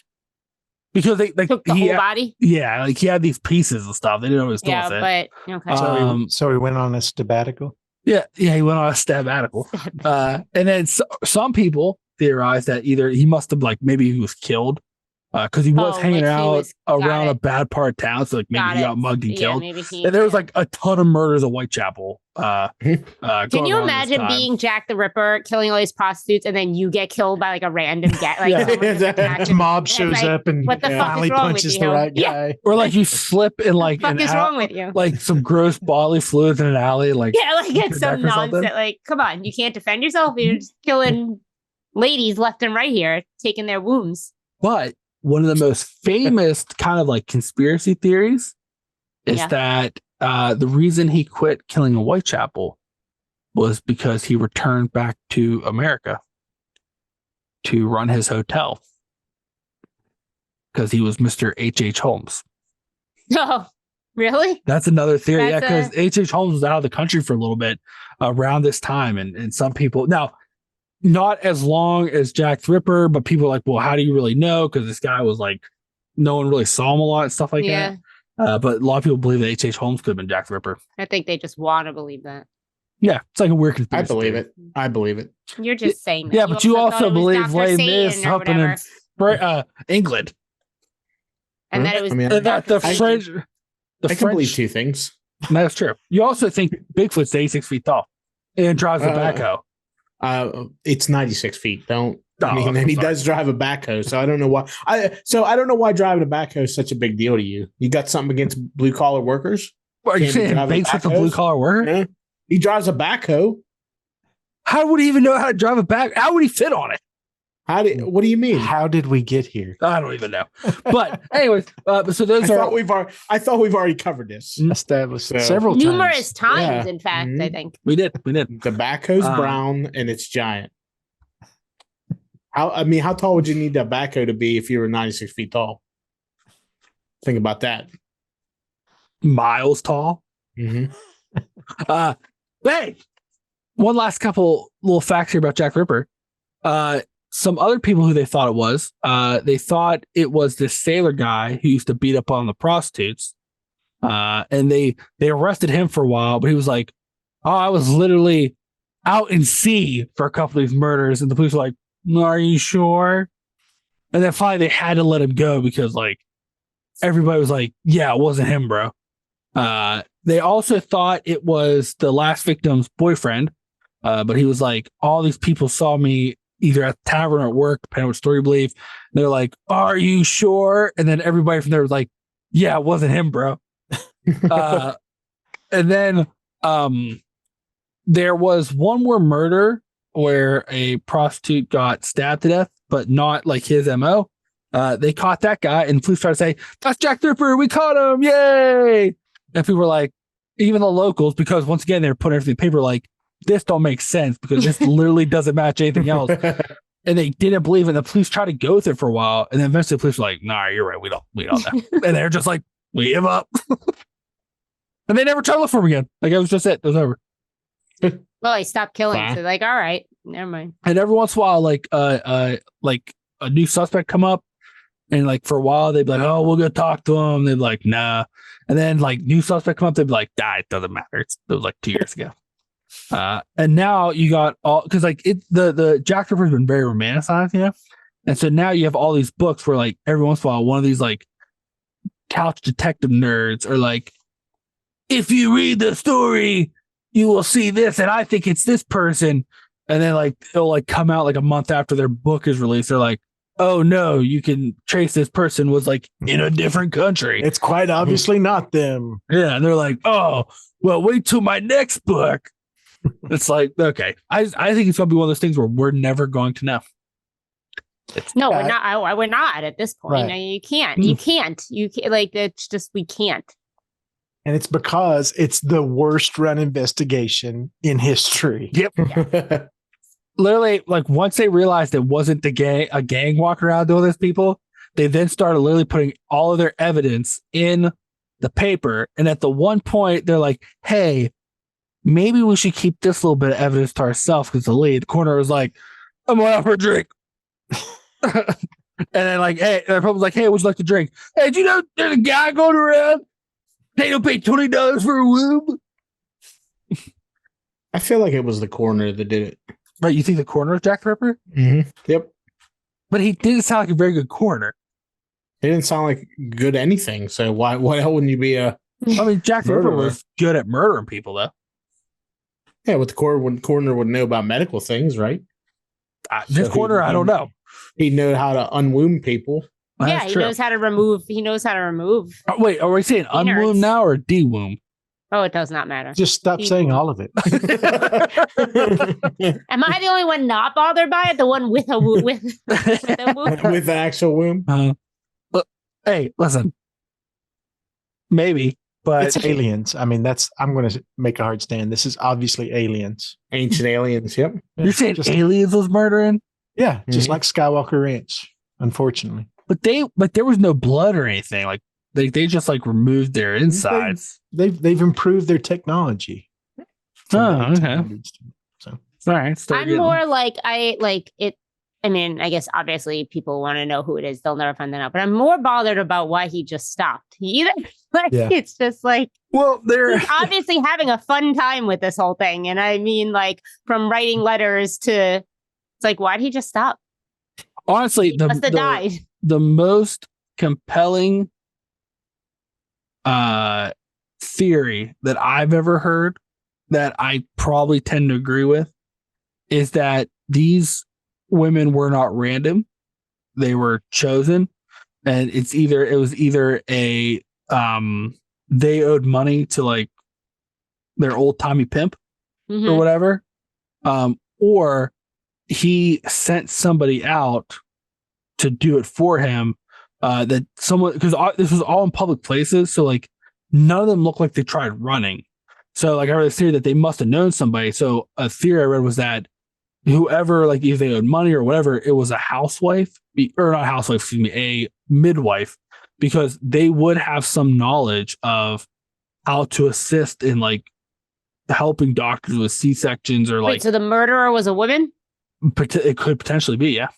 because they like Took the whole body. Yeah, like he had these pieces and stuff. They didn't know what he was doing with it. But okay. So he went on a sabbatical. Yeah, he went on a sabbatical. And then some people theorize that either he must have like maybe he was killed because he was hanging out around a bad part of town, so like maybe he got mugged and killed. And there was like a ton of murders of Whitechapel. Can you imagine being Jack the Ripper, killing all these prostitutes, and then you get killed by like a random the mob shows up and what the fuck finally is wrong punches with the you? right guy, or like you slip in like what the fuck is wrong with you? Like some gross bodily fluids in an alley, like it's some nonsense. Like, come on, you can't defend yourself. You're just killing ladies left and right here, taking their wombs. But one of the most famous kind of like conspiracy theories is that the reason he quit killing in Whitechapel was because he returned back to America to run his hotel because he was Mr. H.H. Holmes. Oh, really? That's another theory. Because H.H. Holmes was out of the country for a little bit around this time. And some people now, not as long as Jack the Ripper, but people are like, well, how do you really know? Because this guy was like, no one really saw him a lot and stuff like that. But a lot of people believe that H.H. Holmes could have been Jack the Ripper. I think they just want to believe that. Yeah, it's like a weird conspiracy. I believe it. You're just saying that. Yeah, but you also believe Les Mis happened in England. And that it was the French. I can believe two things. That's true. You also think Bigfoot's 86 feet tall and drives a backhoe. It's 96 feet. And he does drive a backhoe, so I don't know why. I don't know why driving a backhoe is such a big deal to you. You got something against blue collar workers? Are you saying Bigfoot's a blue collar worker? Yeah. He drives a backhoe. How would he even know how to drive a backhoe? How would he fit on it? What do you mean? How did we get here? I don't even know. But anyways, so those I thought we've already covered this. Established several numerous times. In fact, I think we did. The backhoe's brown and it's giant. How tall would you need that backhoe to be if you were 96 feet tall? Think about that. Miles tall. Mm-hmm. Hey, one last couple little facts here about Jack the Ripper. Some other people who they thought they thought it was this sailor guy who used to beat up on the prostitutes. And they arrested him for a while, but he was like, oh, I was literally out in sea for a couple of these murders. And the police were like, are you sure? And then finally they had to let him go because like everybody was like, yeah, it wasn't him, bro. They also thought it was the last victim's boyfriend. But he was like, all these people saw me either at the tavern or at work, depending on what story you believe. They're like, are you sure? And then everybody from there was like, yeah, it wasn't him, bro. And then there was one more murder where a prostitute got stabbed to death, but not like his MO. They caught that guy, and the police tried to say, that's Jack the Ripper, we caught him, yay! And people were like, even the locals, because once again, they were putting everything in paper, like, this don't make sense because this literally doesn't match anything else. And they didn't believe it. And the police tried to go with it for a while. And then eventually the police were like, nah, you're right. We don't know. And they're just like, we give up. And they never tried to look for him again. Like, it was just it. It was over. Well, he stopped killing. So like, all right, never mind. And every once in a while, like a new suspect come up. And like for a while, they'd be like, oh, we'll go talk to him. They'd be like, nah. And then like new suspect come up. They'd be like, nah, it doesn't matter. It was like 2 years ago. And now you got all because like the Jack the Ripper's been very romanticized, you know, and so now you have all these books where like every once in a while one of these like couch detective nerds are like, if you read the story, you will see this, and I think it's this person, and then like it'll like come out like a month after their book is released. They're like, oh no, you can trace this person was like in a different country. It's quite obviously not them. Yeah, and they're like, oh well, wait till my next book. It's like, okay, I think it's gonna be one of those things where we're never going to know. No, we're not. We're not at this point. Right. No, you can't. You can't. Like it's just we can't. And it's because it's the worst run investigation in history. Yep. Yeah. literally, like once they realized it wasn't a gang walking around doing this, people, they then started literally putting all of their evidence in the paper. And at the one point, they're like, "Hey, maybe we should keep this little bit of evidence to ourselves." Because the lady at the corner was like, "I'm going out for a drink." And then like, hey, the was like, "Hey, would you like to drink?" "Hey, do you know there's a guy going around? They don't pay $20 for a woob." I feel like it was the coroner that did it. Right? You think the coroner was Jack the Ripper? Mm-hmm. Yep. But he didn't sound like a very good coroner. He didn't sound like good anything. So why hell wouldn't you be a? I mean, Jack the Ripper Murderer. was good at murdering people, though. Yeah, what the coroner would know about medical things, right? This So coroner, I don't know. He'd know how to unwound people. Yeah, That's he true. knows how to remove. He knows how to remove. Oh, wait, are we saying unwomb Innards. now or dewomb? Oh, it does not matter. Just stop saying all of it. Am I the only one not bothered by it? The one with a womb? With a womb? With the actual womb. Hey, listen. Maybe, but It's aliens. I mean, I'm going to make a hard stand. This is obviously aliens. Ancient aliens. Yep. you're saying Just- aliens was murdering? Yeah, just Mhm. like Skywalker Ranch, unfortunately. But there was no blood or anything. Like they just like removed their insides. They've improved their technology. from the Oh, okay. 1800s. So All right. I'm more like I like it. I mean, I guess obviously people want to know who it is. They'll never find that out. But I'm more bothered about why he just stopped. He either like Yeah. it's just like Well, they're he's obviously having a fun time with this whole thing. And I mean, like from writing letters to it's like, why'd he just stop? honestly He must have died. the most compelling theory that I've ever heard that I probably tend to agree with is that these women were not random. They were chosen. And it was either a they owed money to like their old timey pimp Mhm. or whatever. Or he sent somebody out to do it for him. That someone, because this was all in public places, so like none of them looked like they tried running. So like I read a theory that they must have known somebody. So a theory I read was that whoever, like if they owed money or whatever, it was a housewife or not a housewife, excuse me, a midwife, because they would have some knowledge of how to assist in like helping doctors with C-sections or Wait, like so the murderer was a woman? it could potentially be, yeah.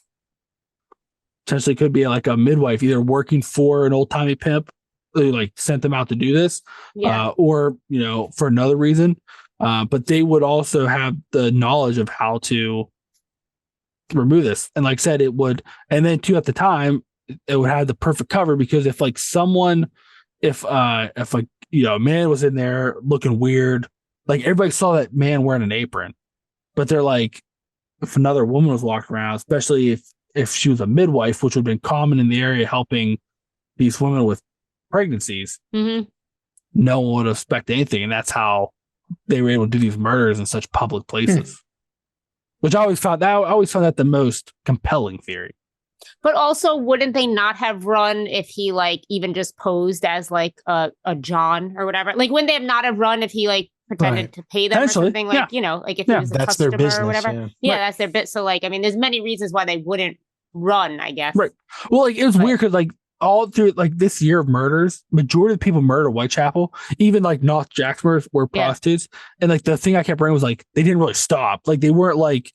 Potentially could be like a midwife, either working for an old timey pimp, who like sent them out to do this, Yeah. or for another reason. But they would also have the knowledge of how to remove this. And like I said, it would, and then too at the time, it would have the perfect cover because if like someone, if like a man was in there looking weird, like everybody saw that man wearing an apron, but they're like, if another woman was walking around, especially if she was a midwife, which would have been common in the area helping these women with pregnancies, hmm no one would expect anything. And that's how they were able to do these murders in such public places. Which I always found that the most compelling theory. But also, wouldn't they not have run if he like even just posed as like a John or whatever? Like, wouldn't they have not have run if he like pretended Right. to pay them or Potentially, something? Like, like if he Yeah, was a that's their customer business. or whatever. Yeah. Yeah, Right. that's their bit. So like, I mean, there's many reasons why they wouldn't run, I guess. Right. Well, like it was But- weird because like all through like this year of murders, majority of the people murdered at Whitechapel, even like North Jack's murders were Yeah. prostitutes. And like the thing I kept bringing was like they didn't really stop. Like they weren't like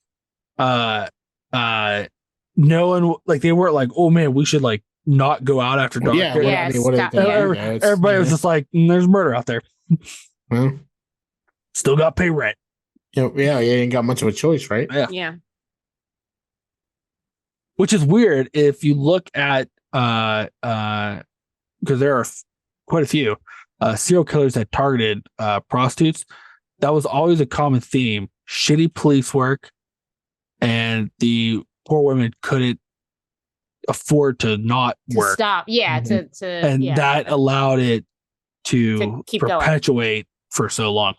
no one, like they weren't like, oh man, we should like not go out after dark. Yeah. Yeah, I mean, what are stop- they yeah. gonna do? It's- Everybody was just like, there's murder out there. Well, Still got to pay rent. you ain't got much of a choice, right? Yeah. Which is weird if you look at because there are quite a few serial killers that targeted prostitutes. That was always a common theme: shitty police work, and the poor women couldn't afford to not To work, stop. Yeah. To and yeah. that allowed it to To keep going. perpetuate for so long.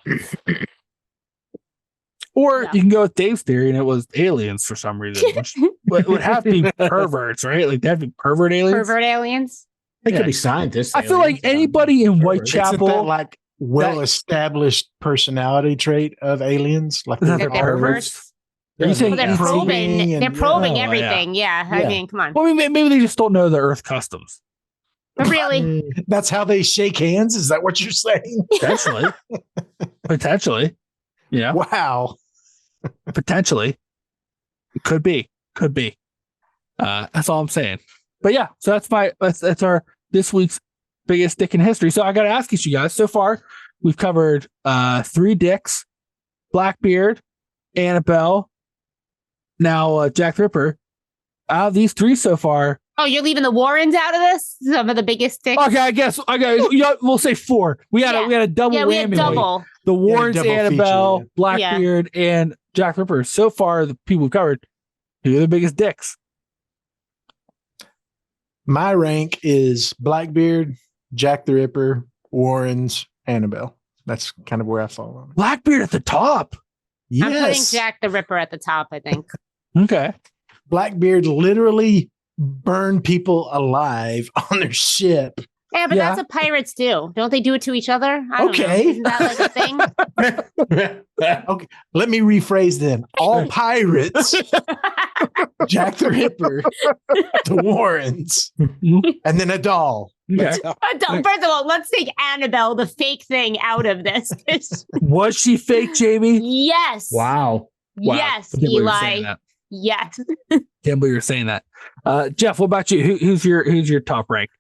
Or Yeah. you can go with Dave's theory, and it was aliens for some reason, which would have to be perverts, right? Like they have to be pervert aliens. Pervert aliens. They Yeah. could be scientists. I feel like anybody in Whitechapel, Isn't that like well-established personality trait of aliens? Like Is that they're their perverts? Are you saying Well, they're probing probing. They're and- probing Oh, yeah. everything. Yeah. I Yeah. mean, come on. Well, I mean, maybe they just don't know the Earth customs. But really, That's how they shake hands. Is that what you're saying? Potentially. Potentially. Yeah. Wow. Potentially. It could be. Could be. That's all I'm saying. But yeah, so that's our this week's biggest dick in history. So I gotta ask you guys, so far we've covered 3 dicks, Blackbeard, Annabelle, now Jack the Ripper. Out of these 3 so far. oh, you're leaving the Warrens out of this? Some of the biggest dicks. Okay, I guess we'll say 4. We had a double Yeah, we had whammy. double. The Warrens, double Annabelle, feature, Blackbeard, and Jack the Ripper. So far, the people we've covered, who are the biggest dicks? My rank is Blackbeard, Jack the Ripper, Warrens, Annabelle. That's kind of where I fall on it. Blackbeard at the top. I'm putting Yes. Jack the Ripper at the top, I think. Okay. Blackbeard literally burned people alive on their ship. Yeah, but Yeah. that's what pirates do. Don't they do it to each other? I don't know. Okay. Isn't that like a thing? Okay, let me rephrase then. All pirates, Jack the Ripper, the Warrens, and then a doll. Okay. That's how- First of all, let's take Annabelle, the fake thing, out of this. Was she fake, Jamie? Yes. Wow. Wow. Yes, I can't believe you're saying Eli. that. Yes. Can't believe you're saying that. Jeff, what about you? Who's your top rank?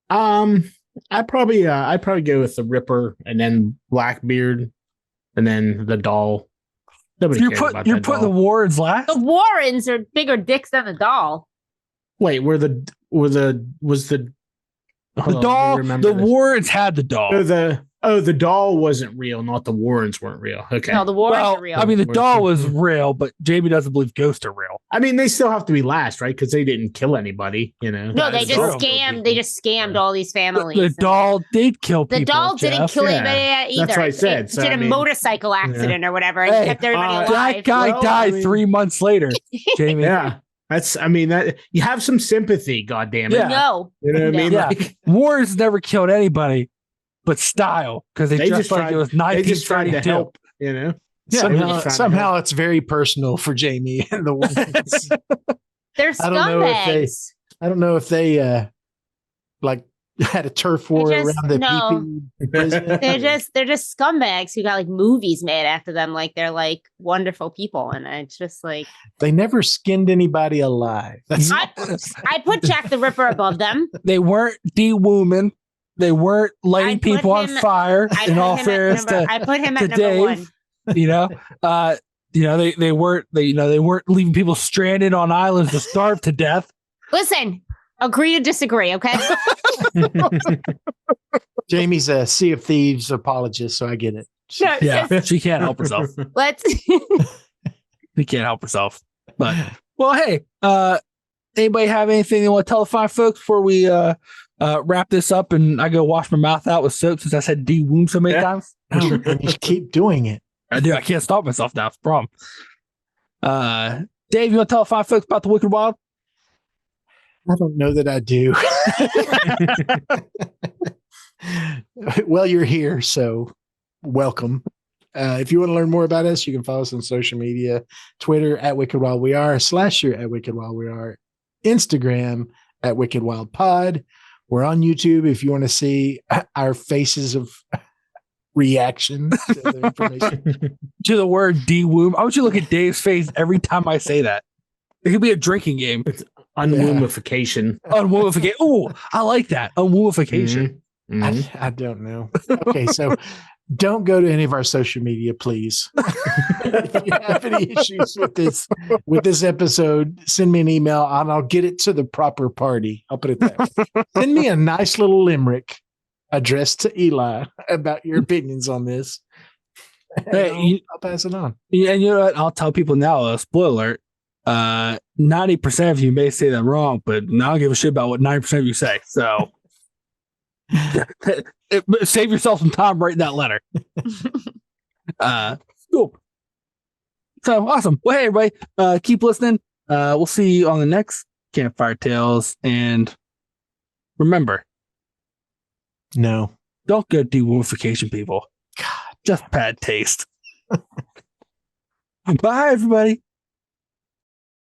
I'd probably go with the Ripper and then Blackbeard and then the doll. Nobody You're cares about putting that the doll. Warrens last. The Warrens are bigger dicks than the doll. Wait, was the hold on, let me doll. remember The this. Warrens had the doll. The doll wasn't real, not the Warrens weren't real. Okay. No, the Warrens Well, are real. I mean, the Warrens doll are was real. real, but Jamie doesn't believe ghosts are real. I mean, they still have to be last, right? Because they didn't kill anybody, you know. no, they That's just true. scammed. They just scammed all these families. The doll did kill people. The doll didn't Jeff. kill Yeah, anybody either. that's what I said. It So, did I a mean, motorcycle accident or whatever and Hey, kept everybody that alive. That guy Well, died I mean- 3 months later, Jamie. Yeah. That you have some sympathy, goddammit. Yeah. No. You know what I mean? Yeah. Like, Warrens never killed anybody, but style, because they, They just just like tried- it was they just tried to 1932. help, you know. Yeah, They somehow, just tried to somehow help. it's very personal for Jamie and the Warrens. They're I don't know if they- scumbags. I don't know if they like had a turf war They're just- around the no. PP prison. They're just scumbags who got like movies made after them. Like they're like wonderful people. And it's just like They never skinned anybody alive. That's I put Jack the Ripper above them. They weren't de-wooming. They weren't lighting I put people on him- fire. In all fairness, I put him to at number Dave. one. you know, they weren't leaving people stranded on islands to starve to death. Listen, agree to disagree, okay? Jamie's a Sea of Thieves apologist, so I get it. No, Yeah, she can't help herself. let's She can't help herself. But well, hey, anybody have anything they want to tell the fine folks before we wrap this up and I go wash my mouth out with soap since I said de-womb so many Yeah. times? No, and you keep doing it. I do. I can't stop myself now. It's a problem. Dave, you want to tell the fine folks about the Wicked Wild? I don't know that I do. Well, you're here, so welcome. If you want to learn more about us, you can follow us on social media, Twitter at Wicked Wild We Are, /her at Wicked Wild We Are, Instagram at Wicked Wild Pod. We're on YouTube if you want to see our faces of reaction to the information. To the word de-womb. I want you to look at Dave's face every time I say that. It could be a drinking game. Unwoomification. Unwoomification. Oh, I like that. Unwoomification. Mhm. Mhm. I don't know. Okay, so don't go to any of our social media, please. If you have any issues with this episode, send me an email and I'll get it to the proper party. I'll put it that way. Send me a nice little limerick addressed to Eli about your opinions on this. And Hey, I'll pass it on. Yeah, and you know what? I'll tell people now, spoiler alert, 90% of you may say that wrong, but I don't give a shit about what 90% of you say. So save yourself some time writing that letter. Cool. So awesome. Well, hey, everybody, keep listening. We'll see you on the next Campfire Tales. And remember, No. don't go de-woomification, people. God, just bad taste. Bye, everybody.